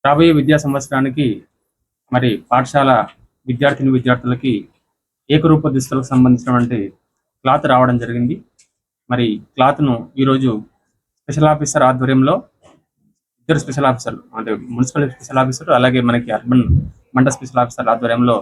రాబోయే విద్యా సంవత్సరానికి మరి పాఠశాల విద్యార్థులకి ఏకరూప దుస్తులకు సంబంధించినటువంటి క్లాత్ రావడం జరిగింది. మరి క్లాత్‌ను ఈరోజు స్పెషల్ ఆఫీసర్ ఆధ్వర్యంలో ఇద్దరు స్పెషల్ ఆఫీసర్లు అంటే మున్సిపల్ స్పెషల్ ఆఫీసర్ అలాగే మనకి అర్బన్ మండల స్పెషల్ ఆఫీసర్ ఆధ్వర్యంలో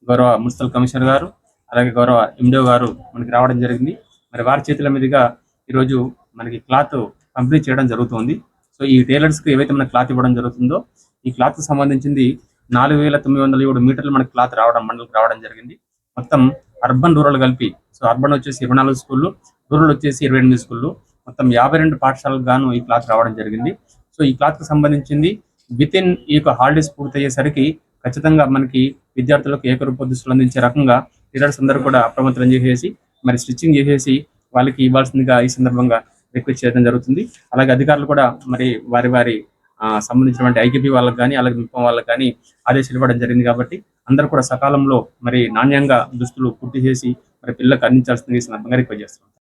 గౌరవ మున్సిపల్ కమిషనర్ గారు, అలాగే గౌరవ ఎండిఓ గారు మనకి రావడం జరిగింది. మరి వారి చేతుల మీదుగా ఈరోజు మనకి క్లాత్ పంపిణీ చేయడం జరుగుతుంది. సో ఈ టైలర్స్‌కి ఏవైతే మన క్లాత్ ఇవ్వడం జరుగుతుందో ఈ క్లాత్‌కి సంబంధించింది 4907 మీటర్లు మనకి క్లాత్ మండలికి రావడం జరిగింది. మొత్తం అర్బన్, రూరల్ కలిపి. సో అర్బన్ వచ్చేసి 24 స్కూళ్ళు, రూరల్ వచ్చేసి 28 స్కూళ్ళు. మొత్తం 52 పాఠశాలకు గాను ఈ క్లాత్ రావడం జరిగింది. సో ఈ క్లాత్‌కి సంబంధించింది వితిన్ ఈ యొక్క హాలిడేస్ పూర్తయ్యేసరికి ఖచ్చితంగా మనకి విద్యార్థులకు ఏకరూప దుస్తులు అందించే రకంగా టైలర్స్ అందరూ కూడా అప్రమత్తం చేసేసి మరి స్టిచ్చింగ్ చేసేసి వాళ్ళకి ఇవ్వాల్సిందిగా ఈ సందర్భంగా రిక్వెస్ట్ చేయడం జరుగుతుంది. అలాగే అధికారులు కూడా మరి వారి సంబంధించినటువంటి ఐకేపీ వాళ్ళకి కానీ అలాగే విప్లవం వాళ్ళకి కానీ ఆదేశాలు ఇవ్వడం జరిగింది కాబట్టి అందరూ కూడా సకాలంలో మరి నాణ్యంగా దుస్తులు కుట్టి చేసి మరి పిల్లలకు అందించాల్సిందిగా ఈ సందర్భంగా రిక్వెస్ట్ చేస్తున్నాం.